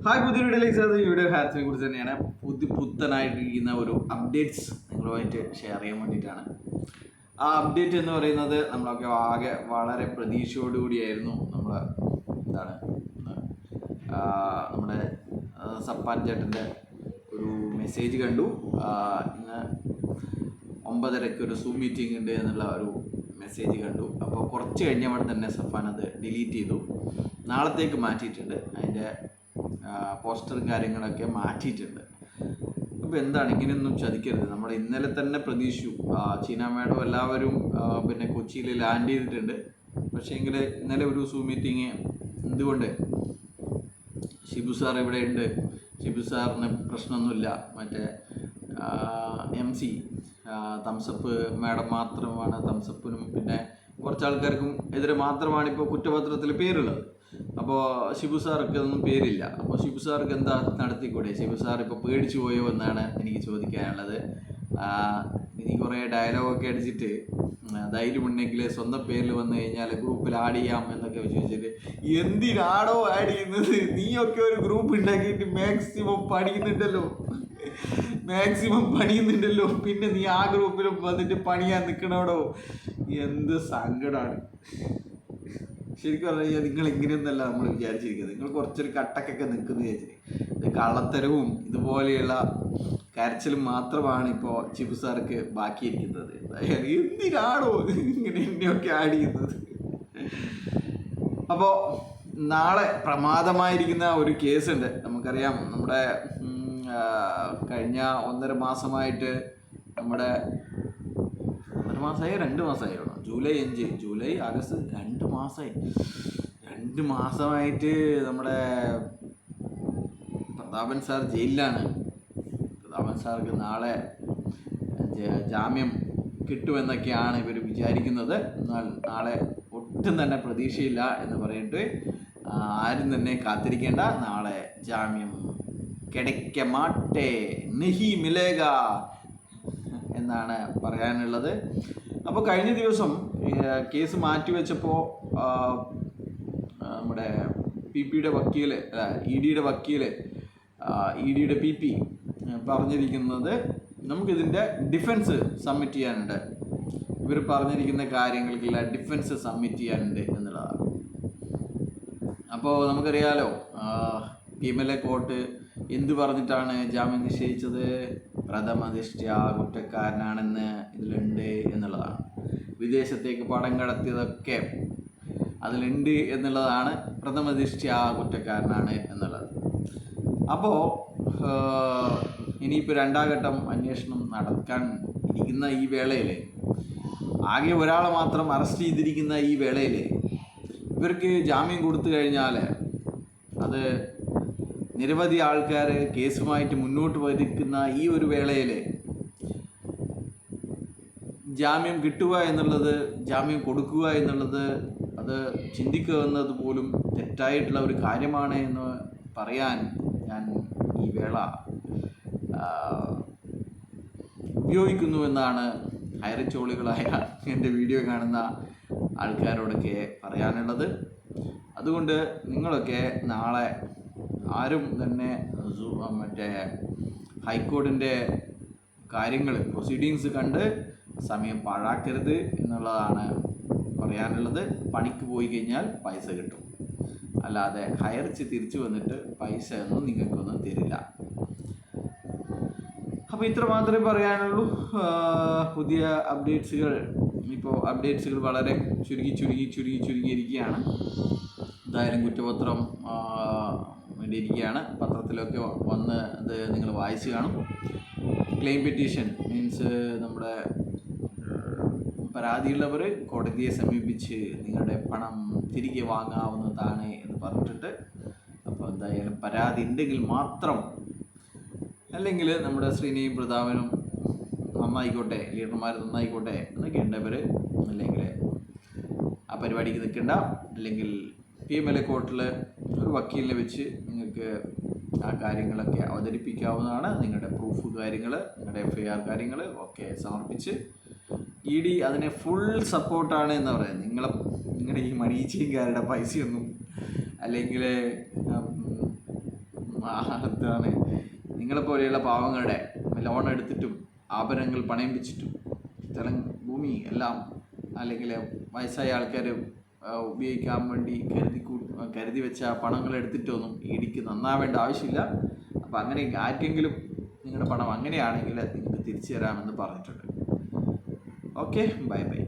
Hi, പുതിയ വീഡിയോയിലേക്ക് video ഹാരത്തിനെ കുറിച്ച് തന്നെയാണ്. പുത്തനായിട്ടിരിക്കുന്ന ഒരു അപ്ഡേറ്റ്സ് നിങ്ങളുമായിട്ട് ഷെയർ ചെയ്യാൻ വേണ്ടിയിട്ടാണ്. ആ അപ്ഡേറ്റ് എന്ന് പറയുന്നത് നമ്മളൊക്കെ ആകെ വളരെ പ്രതീക്ഷയോടുകൂടിയായിരുന്നു നമ്മുടെ സപ്പാൻ ചേട്ടൻ്റെ ഒരു മെസ്സേജ് കണ്ടു. ഇന്ന് 9:30 ഒരു സൂം മീറ്റിംഗ് ഉണ്ട് എന്നുള്ള ഒരു മെസ്സേജ് കണ്ടു. അപ്പോൾ കുറച്ച് കഴിഞ്ഞവിടെ തന്നെ സഫാൻ അത് ഡിലീറ്റ് ചെയ്തു, നാളത്തേക്ക് മാറ്റിയിട്ടുണ്ട്. അതിൻ്റെ പോസ്റ്ററും കാര്യങ്ങളൊക്കെ മാറ്റിയിട്ടുണ്ട്. അപ്പോൾ എന്താണ്, ഇങ്ങനെയൊന്നും ചതിക്കരുത്. നമ്മൾ ഇന്നലെ തന്നെ പ്രതീക്ഷിച്ചു ചീന മേഡം എല്ലാവരും പിന്നെ കൊച്ചിയിൽ ലാൻഡ് ചെയ്തിട്ടുണ്ട്. പക്ഷേ എങ്കിൽ ഇന്നലെ ഒരു സൂം മീറ്റിങ് എന്തുകൊണ്ട് ഷിബു സാർ ഇവിടെ ഉണ്ട്, ഷിബു സാറിന് പ്രശ്നമൊന്നുമില്ല, മറ്റേ MC തംസപ്പ് മാഡം മാത്രമാണ്, തംസപ്പിനും പിന്നെ കുറച്ച് ആൾക്കാർക്കും എതിരെ മാത്രമാണ് ഇപ്പോൾ കുറ്റപത്രത്തിൽ പേരുള്ളത്. അപ്പോൾ ഷിബു സാർക്ക് ഒന്നും പേരില്ല. അപ്പോൾ ഷിബു സാർക്ക് എന്താ നടത്തിക്കൂടെ? ഷിബു സാർ ഇപ്പോൾ പേടിച്ചു പോയോ എന്നാണ് എനിക്ക് ചോദിക്കാനുള്ളത്. ഇനി കുറേ ഡയലോഗൊക്കെ അടിച്ചിട്ട് ധൈര്യമുണ്ടെങ്കിൽ സ്വന്തം പേരിൽ വന്നു കഴിഞ്ഞാൽ ഗ്രൂപ്പിൽ ആഡ് ചെയ്യാം എന്നൊക്കെ ചോദിച്ചിട്ട്, എന്തിനാണോ ആഡ് ചെയ്യുന്നത്? നീയൊക്കെ ഒരു ഗ്രൂപ്പ് ഉണ്ടാക്കിയിട്ട് മാക്സിമം പണിയുന്നുണ്ടല്ലോ, പിന്നെ നീ ആ ഗ്രൂപ്പിൽ വന്നിട്ട് പണിയാൻ നിൽക്കണോടോ? എന്ത് സങ്കടമാണ് ശരിക്കും പറഞ്ഞു കഴിഞ്ഞാൽ. നിങ്ങൾ ഇങ്ങനെയൊന്നല്ല നമ്മൾ വിചാരിച്ചിരിക്കുന്നത്. നിങ്ങൾ കുറച്ചൊരു കട്ടക്കൊക്കെ നിൽക്കുന്ന വിചാരിച്ചിട്ട് ഇത് കള്ളത്തരവും ഇതുപോലെയുള്ള കരച്ചിലും മാത്രമാണ് ഇപ്പോൾ ഷിബു സാർക്ക് ബാക്കിയിരിക്കുന്നത്. എന്തിനാണോ ഇങ്ങനെ എന്നെയൊക്കെ ആഡ് ചെയ്യുന്നത്? അപ്പോൾ നാളെ പ്രമാദമായിരിക്കുന്ന ഒരു കേസുണ്ട്. നമുക്കറിയാം, നമ്മുടെ കഴിഞ്ഞ 1.5 മാസമായിട്ട് നമ്മുടെ 1.5 മാസമായി 2 മാസമായി ജൂലൈ 5 ജൂലൈ ആഗസ്റ്റ് 2 മാസമായി 2 മാസമായിട്ട് നമ്മുടെ പ്രതാപൻ സാർ ജയിലിലാണ്. പ്രതാപൻ സാർക്ക് നാളെ ജാമ്യം കിട്ടുമെന്നൊക്കെയാണ് ഇവർ വിചാരിക്കുന്നത്. എന്നാൽ നാളെ ഒട്ടും തന്നെ പ്രതീക്ഷയില്ല എന്ന് പറഞ്ഞിട്ട് ആരും തന്നെ കാത്തിരിക്കേണ്ട. നാളെ ജാമ്യം കിടക്ക മാട്ടേ, നഹി മിലേഗ എന്നാണ് പറയാനുള്ളത്. അപ്പോൾ കഴിഞ്ഞ ദിവസം കേസ് മാറ്റിവെച്ചപ്പോൾ നമ്മുടെ PPയുടെ വക്കീൽ, EDയുടെ വക്കീൽ, EDയുടെ PP പറഞ്ഞിരിക്കുന്നത് നമുക്കിതിൻ്റെ ഡിഫൻസ് സബ്മിറ്റ് ചെയ്യാനുണ്ട്. ഇവർ പറഞ്ഞിരിക്കുന്ന കാര്യങ്ങൾക്കുള്ള ഡിഫൻസ് സബ്മിറ്റ് ചെയ്യാനുണ്ട് എന്നുള്ളതാണ്. അപ്പോൾ നമുക്കറിയാലോ, PMLA കോർട്ട് എന്തു പറഞ്ഞിട്ടാണ് ജാമ്യം നിശ്ചയിച്ചത്? പ്രഥമ ദൃഷ്ട്യാ കുറ്റക്കാരനാണെന്ന് ഇതിലുണ്ട് എന്നുള്ളതാണ്. വിദേശത്തേക്ക് പണം കടത്തിയതൊക്കെ അതിലുണ്ട് എന്നുള്ളതാണ്. പ്രഥമ ദൃഷ്ട്യാ കുറ്റക്കാരനാണ് എന്നുള്ളത്. അപ്പോൾ ഇനിയിപ്പോൾ 2ാം ഘട്ടം അന്വേഷണം നടക്കാൻ ഇരിക്കുന്ന ഈ വേളയിൽ, ആകെ ഒരാളെ മാത്രം അറസ്റ്റ് ചെയ്തിരിക്കുന്ന ഈ വേളയിൽ ഇവർക്ക് ജാമ്യം കൊടുത്തു കഴിഞ്ഞാൽ അത് നിരവധി ആൾക്കാർ കേസുമായിട്ട് മുന്നോട്ട് വരിക്കുന്ന ഈ ഒരു വേളയിൽ ജാമ്യം കിട്ടുക എന്നുള്ളത്, ജാമ്യം കൊടുക്കുക എന്നുള്ളത്, അത് ചിന്തിക്കുക എന്നത് പോലും തെറ്റായിട്ടുള്ള ഒരു കാര്യമാണ് എന്ന് പറയാൻ ഞാൻ ഈ വേള ഉപയോഗിക്കുന്നുവെന്നാണ് ഹൈറച്ചോളികളായ എൻ്റെ വീഡിയോ കാണുന്ന ആൾക്കാരോടൊക്കെ പറയാനുള്ളത്. അതുകൊണ്ട് നിങ്ങളൊക്കെ നാളെ ആരും തന്നെ മറ്റേ ഹൈക്കോടതിൻ്റെ കാര്യങ്ങൾ, പ്രൊസീഡിങ്സ് കണ്ട് സമയം പാഴാക്കരുത് എന്നുള്ളതാണ് പറയാനുള്ളത്. പണിക്ക് പോയി കഴിഞ്ഞാൽ പൈസ കിട്ടും, അല്ലാതെ ഹയർച്ച് തിരിച്ചു വന്നിട്ട് പൈസ ഒന്നും നിങ്ങൾക്കൊന്നും തരില്ല. അപ്പോൾ ഇത്ര മാത്രമേ പറയാനുള്ളൂ. പുതിയ അപ്ഡേറ്റ്സുകൾ വളരെ ചുരുങ്ങിയിരിക്കുകയാണ്. എന്തായാലും കുറ്റപത്രം വേണ്ടിയിരിക്കുകയാണ്. പത്രത്തിലൊക്കെ വന്ന് അത് നിങ്ങൾ വായിച്ചു കാണും. ക്ലെയിം പെറ്റീഷൻ മീൻസ് നമ്മുടെ പരാതിയുള്ളവർ കോടതിയെ സമീപിച്ച് നിങ്ങളുടെ പണം തിരികെ വാങ്ങാവുന്നതാണ് എന്ന് പറഞ്ഞിട്ടുണ്ട്. അപ്പോൾ എന്തായാലും പരാതി ഉണ്ടെങ്കിൽ മാത്രം, അല്ലെങ്കിൽ നമ്മുടെ ശ്രീനിയും പ്രതാപനും നന്നായിക്കോട്ടെ, ലീഡർമാർ നന്നായിക്കോട്ടെ എന്നൊക്കെ ഉണ്ടവർ, അല്ലെങ്കിൽ ആ പരിപാടിക്ക് നിൽക്കേണ്ട. അല്ലെങ്കിൽ PMLA കോർട്ടിൽ ഒരു വക്കീലിനെ വെച്ച് നിങ്ങൾക്ക് ആ കാര്യങ്ങളൊക്കെ അവതരിപ്പിക്കാവുന്നതാണ്. നിങ്ങളുടെ പ്രൂഫ് കാര്യങ്ങൾ, നിങ്ങളുടെ FIR കാര്യങ്ങൾ ഒക്കെ സമർപ്പിച്ച് ED അതിനെ ഫുൾ സപ്പോർട്ടാണ് എന്ന് പറയുന്നത്. നിങ്ങളുടെ ഈ മണീച്ചീങ്കാരുടെ പൈസയൊന്നും അല്ലെങ്കിൽ അതാണ് നിങ്ങളെപ്പോലെയുള്ള പാവങ്ങളുടെ ലോൺ എടുത്തിട്ടും ആഭരണങ്ങൾ പണയം വെച്ചിട്ടും സ്ഥലം ഭൂമി എല്ലാം അല്ലെങ്കിൽ വയസ്സായ ആൾക്കാർ ഉപയോഗിക്കാൻ വേണ്ടി കരുതി വെച്ച പണങ്ങൾ എടുത്തിട്ടൊന്നും ഇടിക്ക് നന്നാവേണ്ട ആവശ്യമില്ല. അപ്പോൾ അങ്ങനെ ആർക്കെങ്കിലും നിങ്ങളുടെ പണം അങ്ങനെയാണെങ്കിൽ നിങ്ങൾക്ക് തിരിച്ചു തരാമെന്ന് പറഞ്ഞിട്ടുണ്ട്. Okay, bye bye.